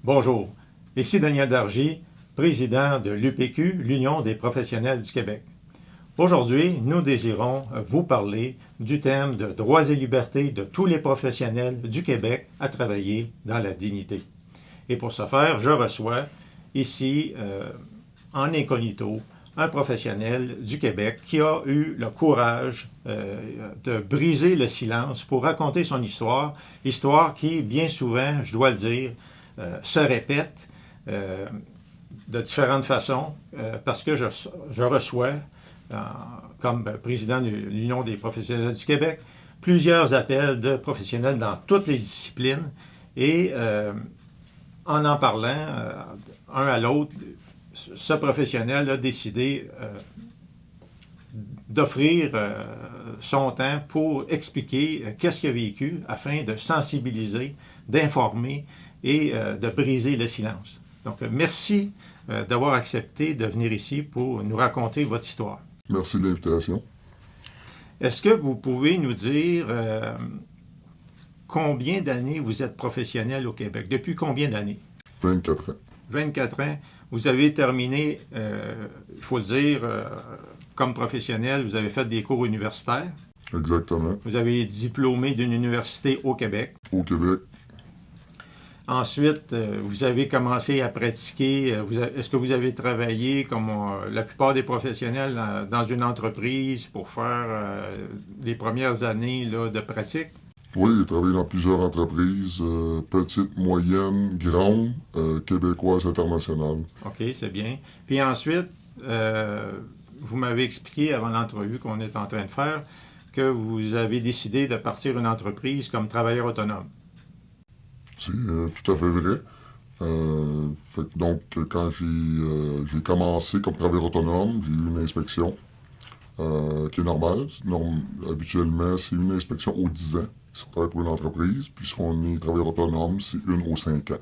Bonjour, ici Daniel Dargy, président de l'UPQ, l'Union des professionnels du Québec. Aujourd'hui, nous désirons vous parler du thème de droits et libertés de tous les professionnels du Québec à travailler dans la dignité. Et pour ce faire, je reçois ici, en incognito, un professionnel du Québec qui a eu le courage de briser le silence pour raconter son histoire qui, bien souvent, je dois le dire, se répète de différentes façons parce que je reçois, comme président de l'Union des professionnels du Québec, plusieurs appels de professionnels dans toutes les disciplines et en parlant un à l'autre, ce professionnel a décidé d'offrir son temps pour expliquer qu'est-ce qu'il a vécu afin de sensibiliser, d'informer et de briser le silence. Donc, merci d'avoir accepté de venir ici pour nous raconter votre histoire. Merci de l'invitation. Est-ce que vous pouvez nous dire combien d'années vous êtes professionnel au Québec? Depuis combien d'années? 24 ans. 24 ans. Vous avez terminé, il faut le dire, comme professionnel, vous avez fait des cours universitaires. Exactement. Vous avez diplômé d'une université au Québec. Au Québec. Ensuite, vous avez commencé à pratiquer. Est-ce que vous avez travaillé, comme la plupart des professionnels, dans une entreprise pour faire les premières années là, de pratique? Oui, j'ai travaillé dans plusieurs entreprises, petites, moyennes, grandes, québécoises, internationales. OK, c'est bien. Puis ensuite, vous m'avez expliqué avant l'entrevue qu'on est en train de faire que vous avez décidé de partir une entreprise comme travailleur autonome. C'est tout à fait vrai. Donc, quand j'ai commencé comme travailleur autonome, j'ai eu une inspection qui est normale. Habituellement, c'est une inspection aux 10 ans si on travaille pour une entreprise. Puis si on est travailleur autonome, c'est une aux 5 ans.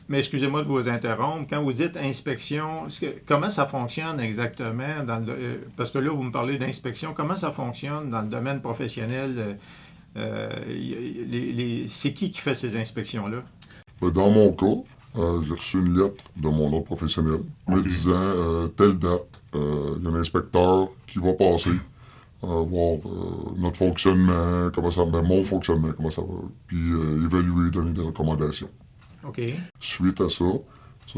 Mais excusez-moi de vous interrompre. Quand vous dites inspection, comment ça fonctionne exactement? Parce que là, vous me parlez d'inspection. Comment ça fonctionne dans le domaine professionnel? C'est qui fait ces inspections-là? Dans mon cas, j'ai reçu une lettre de mon ordre professionnel me disant telle date, il y a un inspecteur qui va passer voir notre fonctionnement, comment ça va, mon fonctionnement, comment ça va, puis évaluer, donner des recommandations. OK. Suite à ça,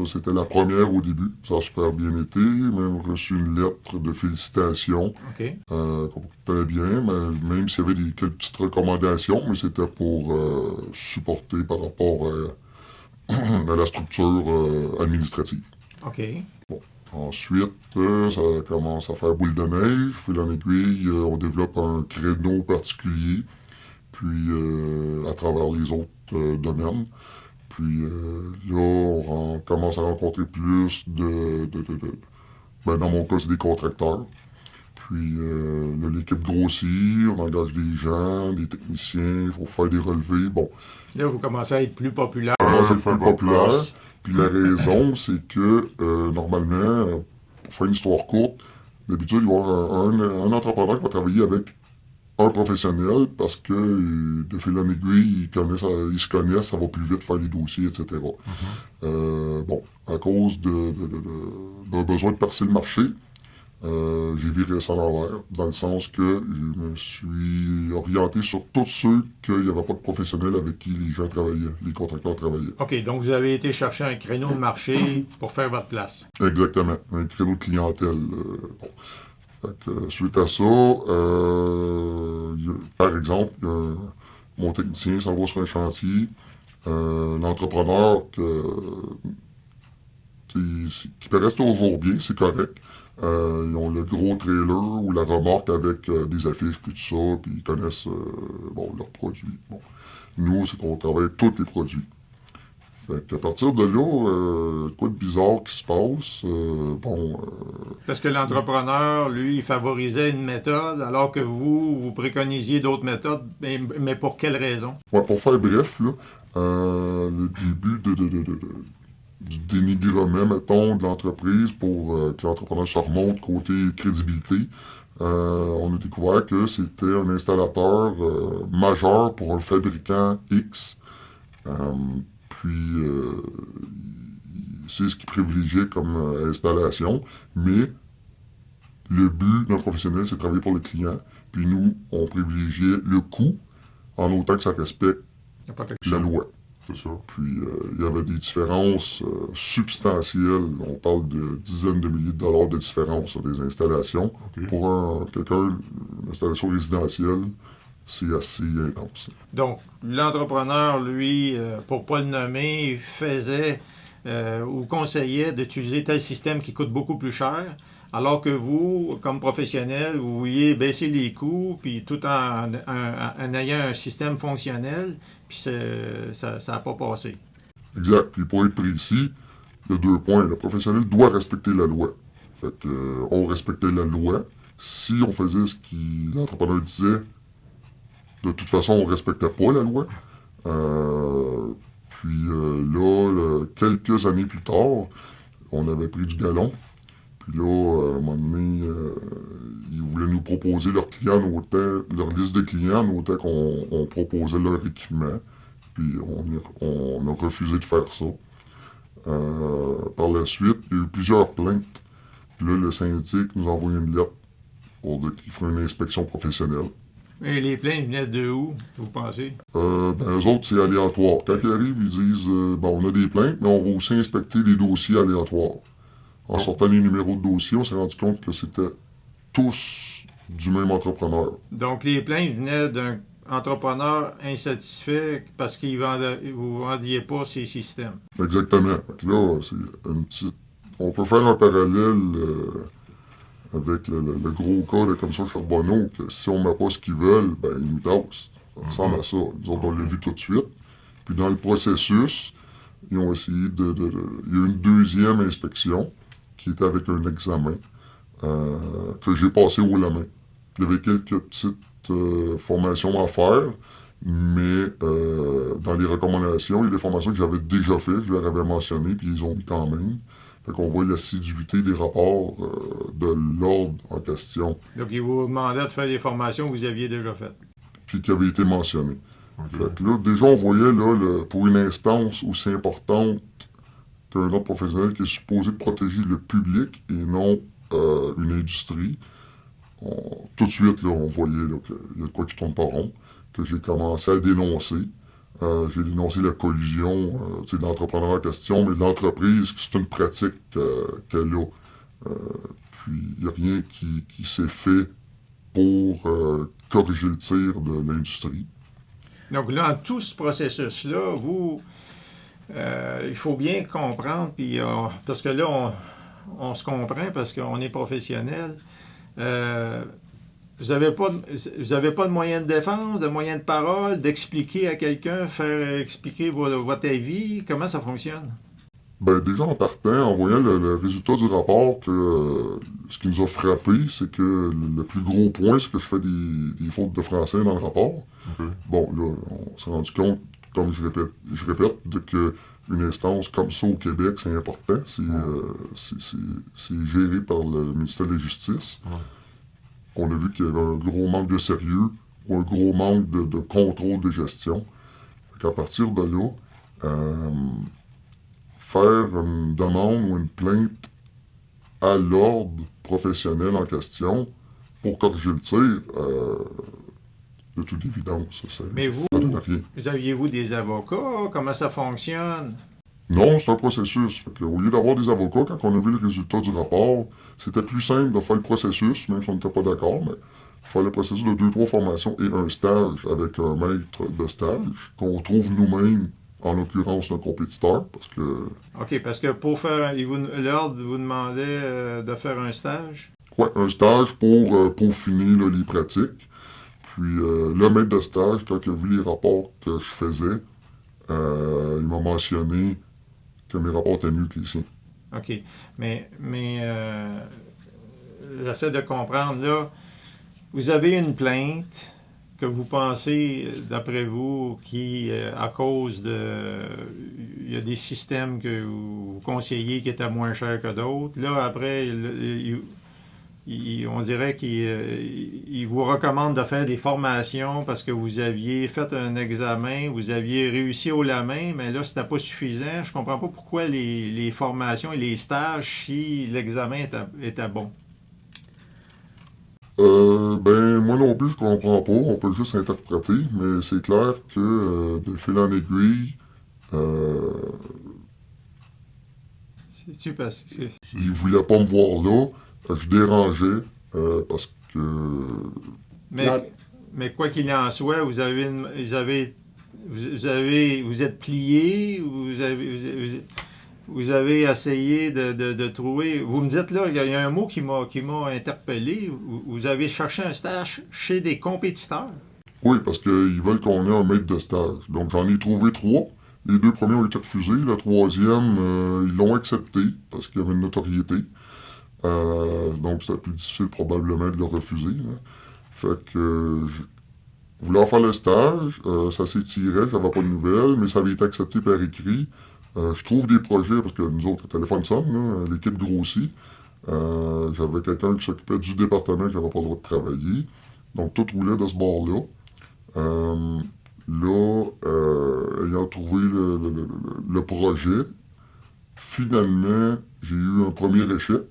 c'était la première au début, ça a super bien été, même reçu une lettre de félicitations, OK. très bien, mais même s'il y avait quelques petites recommandations, mais c'était pour supporter par rapport à la structure administrative. OK. Bon. Ensuite, ça commence à faire boule de neige. Fil en aiguille, on développe un créneau particulier, puis à travers les autres domaines. Puis là, on commence à rencontrer plus ben, dans mon cas, c'est des contracteurs. Puis là, l'équipe grossit, on engage des gens, des techniciens, il faut faire des relevés. Bon. Là, vous commencez à être plus populaire. On commence à être plus populaire. Puis la raison, c'est que normalement, pour faire une histoire courte, d'habitude, il va y avoir un entrepreneur qui va travailler avec un professionnel parce que de fil en aiguille, ils se connaissent, ça va plus vite faire les dossiers, etc. Bon, à cause d'un besoin de percer le marché, j'ai viré ça à l'envers, dans le sens que je me suis orienté sur tous ceux qu'il n'y avait pas de professionnels avec qui les gens travaillaient, les contracteurs travaillaient. OK, donc vous avez été chercher un créneau de marché pour faire votre place. Exactement, un créneau de clientèle. Bon. Fait que, suite à ça, par exemple, mon technicien s'en va sur un chantier, l'entrepreneur qui peut rester toujours bien, c'est correct. Ils ont le gros trailer ou la remorque avec des affiches puis tout ça, puis ils connaissent leurs produits. Bon. Nous, c'est qu'on travaille avec tous les produits. Fait qu'à partir de là, quoi de bizarre qui se passe, Parce que l'entrepreneur, lui, il favorisait une méthode, alors que vous préconisiez d'autres méthodes, mais pour quelle raison? Ouais, pour faire bref, là, le début du dénigrement, mettons, de l'entreprise pour que l'entrepreneur se remonte côté crédibilité. On a découvert que c'était un installateur majeur pour un fabricant X. Puis, c'est ce qu'il privilégiait comme installation. Mais le but d'un professionnel, c'est de travailler pour le client. Puis nous, on privilégiait le coût en autant que ça respecte la loi. C'est ça. Puis, il y avait des différences substantielles. On parle de dizaines de milliers de dollars de différence sur des installations. OK. Pour quelqu'un, une installation résidentielle, c'est assez intense. Donc, l'entrepreneur, lui, pour pas le nommer, faisait ou conseillait d'utiliser tel système qui coûte beaucoup plus cher, alors que vous, comme professionnel, vous vouliez baisser les coûts, puis tout en ayant un système fonctionnel, puis ça n'a pas passé. Exact. Puis pour être précis, il y a 2 points. Le professionnel doit respecter la loi. Fait que, on respectait la loi. Si on faisait ce que l'entrepreneur disait, de toute façon, on respectait pas la loi. Là, quelques années plus tard, on avait pris du galon. Puis là, à un moment donné, ils voulaient nous proposer leurs clients, leur liste de clients, autant qu'on proposait leur équipement. Puis on a refusé de faire ça. Par la suite, il y a eu plusieurs plaintes. Puis là, le syndic nous a envoyé une lettre pour dire qu'il ferait une inspection professionnelle. Et les plaintes venaient de où, vous pensez? Eux autres, c'est aléatoire. Quand ils arrivent, ils disent on a des plaintes, mais on va aussi inspecter les dossiers aléatoires. En sortant les numéros de dossier, on s'est rendu compte que c'était tous du même entrepreneur. Donc, les plaintes venaient d'un entrepreneur insatisfait parce qu'il vous ne vendiez pas ses systèmes. Exactement. Fait que là, on peut faire un parallèle avec le gros cas de comme ça Charbonneau, que si on ne met pas ce qu'ils veulent, ben ils nous tassent. Ça ressemble à ça. Nous autres, on l'a vu tout de suite. Puis dans le processus, ils ont essayé il y a eu une deuxième inspection qui était avec un examen que j'ai passé haut la main. Il y avait quelques petites formations à faire, mais dans les recommandations, il y a des formations que j'avais déjà faites, je leur avais mentionné, puis ils ont mis quand même. Fait qu'on voit l'assiduité des rapports de l'ordre en question. Donc, ils vous demandaient de faire les formations que vous aviez déjà faites. Puis qui avaient été mentionnées. OK. Fait que là, déjà, on voyait, là, pour une instance aussi importante qu'un autre professionnel qui est supposé protéger le public et non une industrie, tout de suite, là, on voyait qu'il y a de quoi qui tourne pas rond, que j'ai commencé à dénoncer. J'ai dénoncé la collusion de l'entrepreneur en question, mais de l'entreprise, c'est une pratique qu'elle a. Puis, il n'y a rien qui s'est fait pour corriger le tir de l'industrie. Donc, là, en tout ce processus-là, il faut bien comprendre, puis, parce que là, on se comprend parce qu'on est professionnel. Vous n'avez pas de moyen de défense, de moyen de parole, d'expliquer à quelqu'un, faire expliquer votre avis, comment ça fonctionne? Ben, déjà en partant, en voyant le résultat du rapport, ce qui nous a frappé, c'est que le plus gros point, c'est que je fais des fautes de français dans le rapport. OK. Bon, là, on s'est rendu compte, comme je répète, que une instance comme ça au Québec, c'est important. C'est géré par le ministère de la Justice. Ouais. On a vu qu'il y avait un gros manque de sérieux ou un gros manque de contrôle de gestion. À partir de là, faire une demande ou une plainte à l'ordre professionnel en question pour corriger le tir, de toute évidence, ça donne rien. Vous aviez-vous des avocats? Comment ça fonctionne? Non, c'est un processus. Fait que, au lieu d'avoir des avocats, quand on a vu le résultat du rapport, c'était plus simple de faire le processus, même si on n'était pas d'accord, mais faire le processus de 2-3 formations et un stage avec un maître de stage qu'on trouve nous-mêmes, en l'occurrence notre compétiteur, parce que... OK, parce que pour faire... L'ordre vous demandait de faire un stage? Oui, un stage pour peaufiner là, les pratiques. Puis le maître de stage, quand il a vu les rapports que je faisais, il m'a mentionné que mes rapports étaient mieux que les siens. OK. Mais j'essaie de comprendre, là, vous avez une plainte que vous pensez, d'après vous, qui, à cause de... Il y a des systèmes que vous conseillez qui étaient moins chers que d'autres. Là, après, on dirait qu'il vous recommande de faire des formations parce que vous aviez fait un examen, vous aviez réussi haut la main, mais là, c'était pas suffisant. Je comprends pas pourquoi les formations et les stages si l'examen était bon. Ben, moi non plus, je comprends pas. On peut juste interpréter, mais c'est clair que de fil en aiguille, euh, C'est-tu parce que... il voulait pas me voir là. Je dérangeais parce que. Mais, La- mais quoi qu'il en soit, vous êtes plié, vous avez essayé de trouver. Vous me dites là, il y a un mot qui m'a interpellé. Vous avez cherché un stage chez des compétiteurs. Oui, parce qu'ils veulent qu'on ait un maître de stage. Donc j'en ai trouvé 3. Les 2 premiers ont été refusés. Le troisième, ils l'ont accepté parce qu'il y avait une notoriété. Donc c'était plus difficile probablement de le refuser, là. Fait que je voulais en faire le stage, ça s'étirait, j'avais pas de nouvelles, mais ça avait été accepté par écrit. Je trouve des projets, parce que nous autres, le téléphone sonne, là, l'équipe grossit. J'avais quelqu'un qui s'occupait du département qui n'avait pas le droit de travailler. Donc tout roulait de ce bord-là. Euh, ayant trouvé le projet, finalement, j'ai eu un premier échec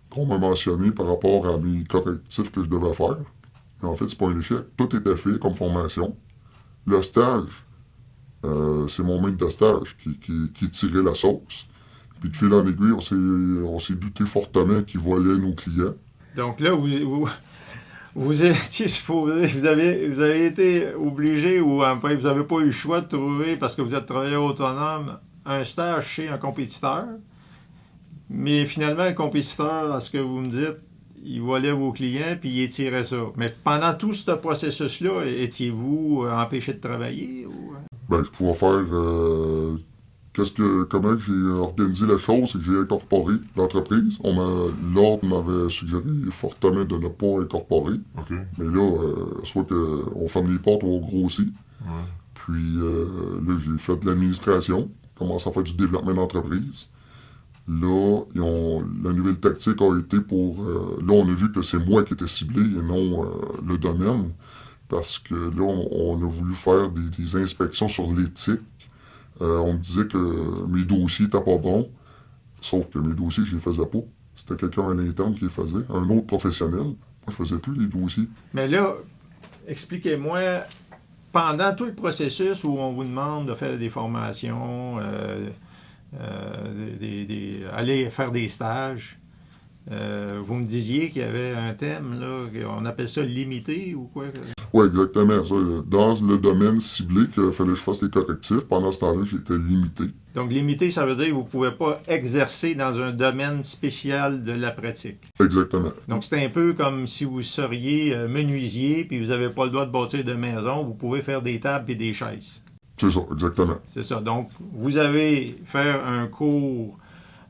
qu'on m'a mentionné par rapport à mes correctifs que je devais faire. Mais en fait, c'est pas un échec. Tout était fait comme formation. Le stage, c'est mon maître de stage qui tirait la sauce. Puis de fil en aiguille, on s'est douté fortement qu'il volait nos clients. Donc là, vous étiez supposé, vous avez été obligé ou enfin, vous n'avez pas eu le choix de trouver, parce que vous êtes travailleur autonome, un stage chez un compétiteur. Mais finalement, le compétiteur, à ce que vous me dites, il volait vos clients puis il étirait ça. Mais pendant tout ce processus-là, étiez-vous empêché de travailler? Ben, je pouvais faire. Comment j'ai organisé la chose, c'est que j'ai incorporé l'entreprise. L'ordre m'avait suggéré fortement de ne pas incorporer. OK. Mais là, soit qu'on ferme les portes ou on grossit. Ouais. Puis là, j'ai fait de l'administration, commencé à faire du développement d'entreprise. Là, la nouvelle tactique a été pour... là, on a vu que c'est moi qui étais ciblé et non le domaine. Parce que là, on a voulu faire des inspections sur l'éthique. On me disait que mes dossiers n'étaient pas bons. Sauf que mes dossiers, je les faisais pas. C'était quelqu'un à l'interne qui les faisait, un autre professionnel. Moi, je faisais plus les dossiers. Mais là, expliquez-moi, pendant tout le processus où on vous demande de faire des formations, aller faire des stages, vous me disiez qu'il y avait un thème, là, on appelle ça limité ou quoi? Oui, exactement. Ça, dans le domaine ciblé qu'il fallait que je fasse les correctifs, pendant ce temps-là, j'étais limité. Donc limité, ça veut dire que vous ne pouvez pas exercer dans un domaine spécial de la pratique. Exactement. Donc c'est un peu comme si vous seriez menuisier puis vous n'avez pas le droit de bâtir de maison, vous pouvez faire des tables et des chaises. C'est ça, exactement. C'est ça. Donc vous avez fait un cours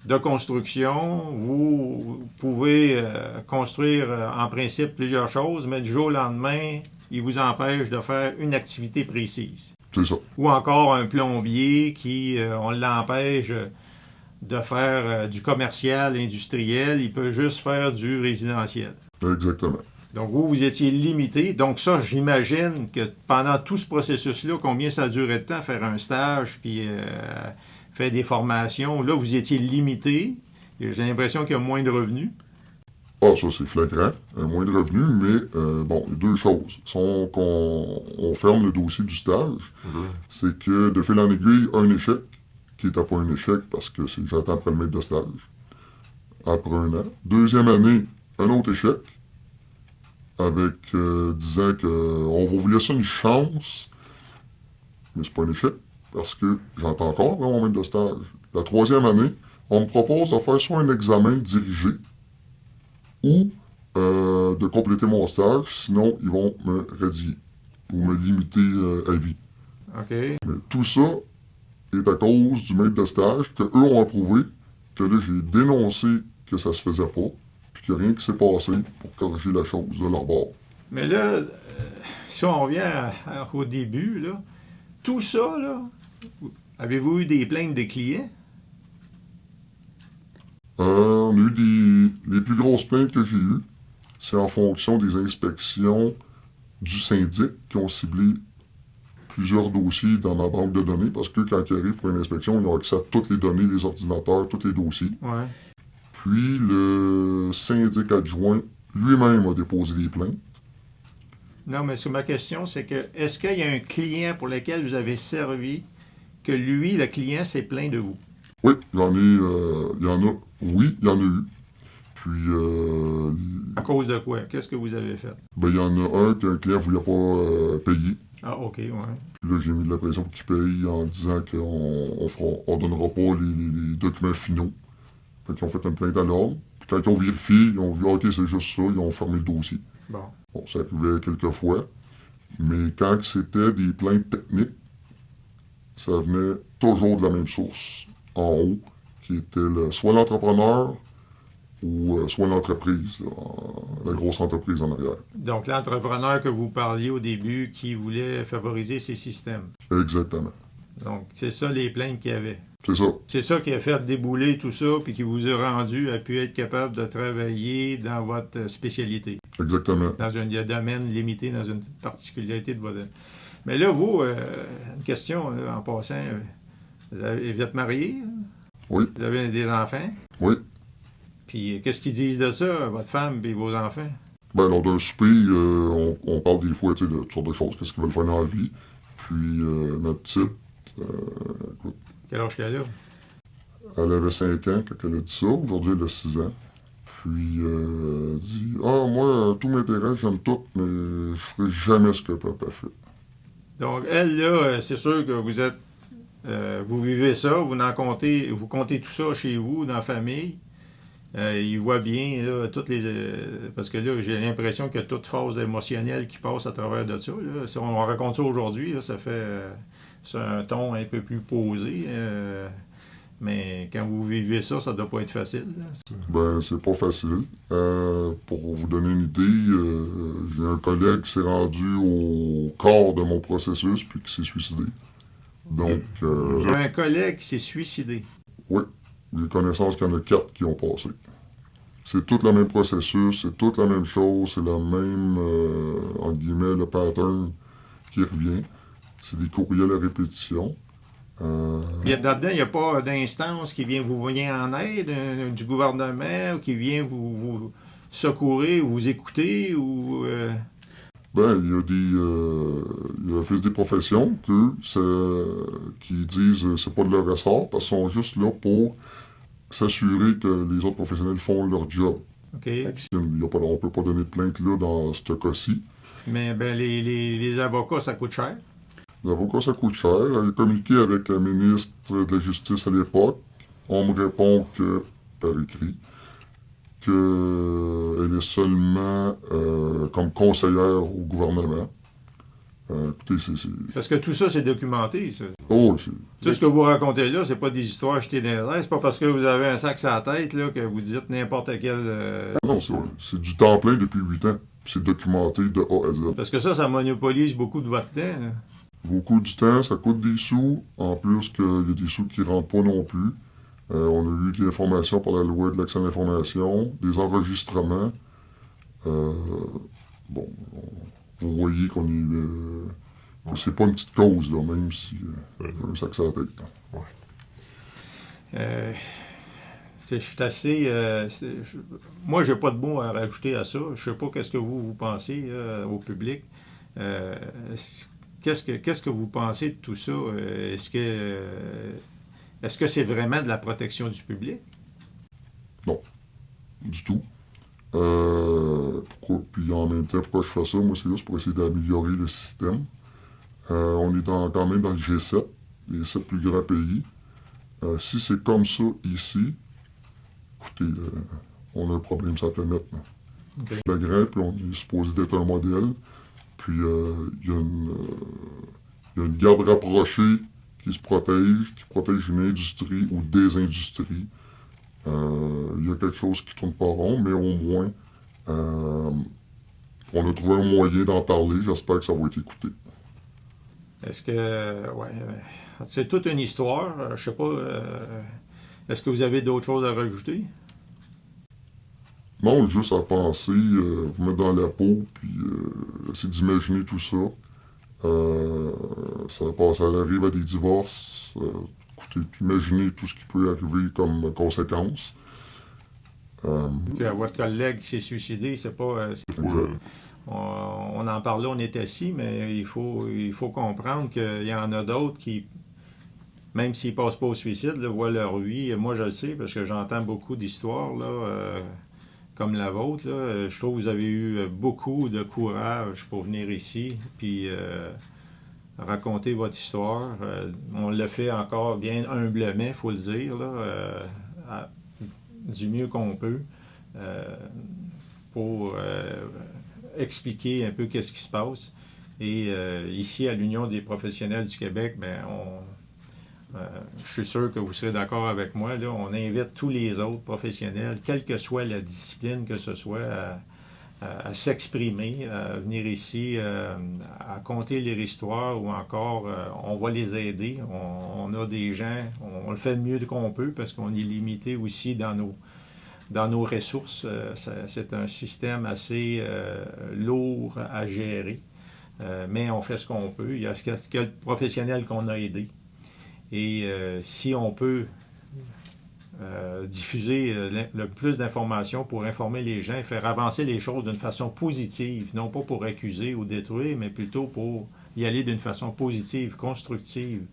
de construction, vous pouvez construire en principe plusieurs choses, mais du jour au lendemain, il vous empêche de faire une activité précise. C'est ça. Ou encore un plombier qui, on l'empêche de faire du commercial, industriel, il peut juste faire du résidentiel. Exactement. Donc vous étiez limité. Donc ça, j'imagine que pendant tout ce processus-là, combien ça a duré de temps, faire un stage, puis faire des formations, là, vous étiez limité. J'ai l'impression qu'il y a moins de revenus. Ah, ça, c'est flagrant. Moins de revenus, mais bon, deux choses. Sont qu'on ferme le dossier du stage. C'est que, de fil en aiguille, un échec, qui n'était pas un échec parce que j'attends après le maître de stage, après 1 an. Deuxième année, un autre échec, avec disant qu'on va vous laisser une chance, mais c'est pas un échec, parce que j'entends encore après mon maître de stage. La troisième année, on me propose de faire soit un examen dirigé, ou de compléter mon stage, sinon ils vont me radier ou me limiter à vie. OK. Mais tout ça est à cause du maître de stage que eux ont approuvé, que là j'ai dénoncé que ça se faisait pas, puis qu'il n'y a rien qui s'est passé pour corriger la chose de leur bord. Mais là, si on revient au début, là, tout ça, là, avez-vous eu des plaintes de clients? On a eu les plus grosses plaintes que j'ai eues. c'est en fonction des inspections du syndic qui ont ciblé plusieurs dossiers dans ma banque de données, parce que quand ils arrivent pour une inspection, ils ont accès à toutes les données, les ordinateurs, tous les dossiers. Ouais. Puis le syndic adjoint lui-même a déposé des plaintes. Non, mais ma question, c'est que est-ce qu'il y a un client pour lequel vous avez servi que lui, le client, s'est plaint de vous? Oui, il y en a. Oui, il y en a eu. Puis, À cause de quoi? Qu'est-ce que vous avez fait? ben, il y en a un qu'un client ne voulait pas payer. Ah, OK, ouais. Puis là, j'ai mis de la pression pour qu'il paye en disant qu'on ne donnera pas les documents finaux. Fait qu'ils ont fait une plainte à l'ordre. Puis quand ils ont vérifié, ils ont vu, OK, c'est juste ça, ils ont fermé le dossier. Bon. Bon, ça arrivait quelques fois. Mais quand c'était des plaintes techniques, ça venait toujours de la même source, en haut, qui était soit l'entrepreneur ou soit l'entreprise, là, la grosse entreprise en arrière. Donc, l'entrepreneur que vous parliez au début qui voulait favoriser ces systèmes. Exactement. Donc, c'est ça les plaintes qu'il y avait. C'est ça. C'est ça qui a fait débouler tout ça, puis qui vous a rendu à pu être capable de travailler dans votre spécialité, Exactement. dans un domaine limité, dans une particularité de votre... Mais là, vous, une question en passant, vous êtes marié? Hein? Oui. Vous avez des enfants? Oui. Puis qu'est-ce qu'ils disent de ça, votre femme et vos enfants? Ben, lors d'un souper, on parle des fois, tu sais, de toutes sortes de choses, qu'est-ce qu'ils veulent faire dans la vie. Puis, ma petite, écoute, Quel âge qu'elle a? elle avait 5 ans quand elle a dit ça. Aujourd'hui, elle a 6 ans. Puis, elle dit, ah, moi, tout m'intéresse, j'aime tout, mais je ferai jamais ce que papa fait. Donc, elle, là, c'est sûr que vous êtes... vous vivez ça, vous comptez tout ça chez vous, dans la famille. Il voit bien, là, toutes les... parce que là, j'ai l'impression qu'il y a toute phase émotionnelle qui passe à travers de ça. Là. Si on raconte ça aujourd'hui, là, ça fait... c'est un ton un peu plus posé. Mais quand vous vivez ça, ça doit pas être facile. Là. Ben, c'est pas facile. Pour vous donner une idée, j'ai un collègue qui s'est rendu au corps de mon processus puis qui s'est suicidé. Donc, J'ai un collègue qui s'est suicidé. oui, j'ai connaissance qu'il y en a 4 qui ont passé. C'est tout le même processus, c'est toute la même chose, c'est la même, entre guillemets, le pattern qui revient. C'est des courriels à répétition. Là-dedans, il n'y a pas d'instance qui vient vous en aide, du gouvernement, ou qui vient vous secourir, ou vous écouter, ou... Ben, il y a l'Office des professions qui disent c'est pas de leur ressort parce qu'ils sont juste là pour s'assurer que les autres professionnels font leur job. OK. On ne peut pas donner de plainte là dans ce cas-ci. Mais ben, les avocats, ça coûte cher. L'avocat, ça coûte cher. J'ai communiqué avec la ministre de la Justice à l'époque. On me répond que, par écrit, qu'elle est seulement comme conseillère au gouvernement. Écoutez, Parce que tout ça, c'est documenté. Ça. Oh, Tout ce que vous racontez là, c'est pas des histoires jetées dans les airs. C'est pas parce que vous avez un sac sur la tête là, que vous dites n'importe quel... Non, c'est du temps plein depuis 8 ans. C'est documenté de A à Z. Parce que ça monopolise beaucoup de votre temps. Là. Beaucoup du temps, ça coûte des sous. En plus, qu'il y a des sous qui ne rentrent pas non plus. On a eu de l'information par la loi de l'accès à l'information, des enregistrements. Bon, vous voyez qu'on est... c'est pas une petite cause, là, même si un sac sur la tête. Je suis assez... moi, j'ai pas de mots à rajouter à ça. Je sais pas qu'est-ce que vous pensez au public. Qu'est-ce que vous pensez de tout ça? Est-ce que c'est vraiment de la protection du public? Non, du tout. Puis en même temps, pourquoi je fais ça? Moi, c'est juste pour essayer d'améliorer le système. On est quand même dans le G7, les 7 plus grands pays. Si c'est comme ça ici, écoutez, on a un problème sur la planète. Okay. La grippe, puis on est supposé d'être un modèle. Puis il y a une garde rapprochée qui protège une industrie ou des industries. Il y a quelque chose qui tourne pas rond, mais au moins, on a trouvé un moyen d'en parler. J'espère que ça va être écouté. Est-ce que... ouais, c'est toute une histoire. Je sais pas... est-ce que vous avez d'autres choses à rajouter? Non, juste à penser, vous mettre dans la peau, puis essayer d'imaginer tout ça. Ça arrive à des divorces. Écoutez, imaginez tout ce qui peut arriver comme conséquence. Que votre collègue qui s'est suicidé, c'est pas. Exact. On en parlait, on était assis, mais il faut comprendre qu'il y en a d'autres qui, même s'ils ne passent pas au suicide, là, voient leur vie. Moi, je le sais parce que j'entends beaucoup d'histoires là, comme la vôtre. Là. Je trouve que vous avez eu beaucoup de courage pour venir ici puis raconter votre histoire. On le fait encore bien humblement, il faut le dire, là, du mieux qu'on peut pour expliquer un peu qu'est-ce qui se passe. Et ici, à l'Union des professionnels du Québec, ben, je suis sûr que vous serez d'accord avec moi, là, on invite tous les autres professionnels, quelle que soit la discipline que ce soit, à s'exprimer, à venir ici, à conter leur histoire ou encore, on va les aider. On a des gens, on le fait le mieux qu'on peut parce qu'on est limité aussi dans nos ressources. C'est un système assez lourd à gérer, mais on fait ce qu'on peut. Il y a quelques professionnels qu'on a aidés. Et si on peut diffuser le plus d'informations pour informer les gens et faire avancer les choses d'une façon positive, non pas pour accuser ou détruire, mais plutôt pour y aller d'une façon positive, constructive,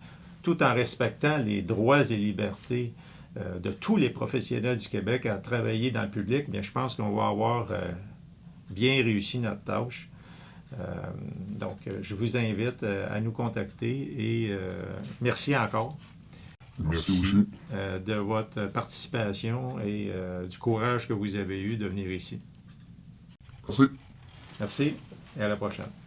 tout en respectant les droits et libertés de tous les professionnels du Québec à travailler dans le public, bien, je pense qu'on va avoir bien réussi notre tâche. Donc, je vous invite à nous contacter et merci encore Merci aussi. de votre participation et du courage que vous avez eu de venir ici. Merci. Merci et à la prochaine.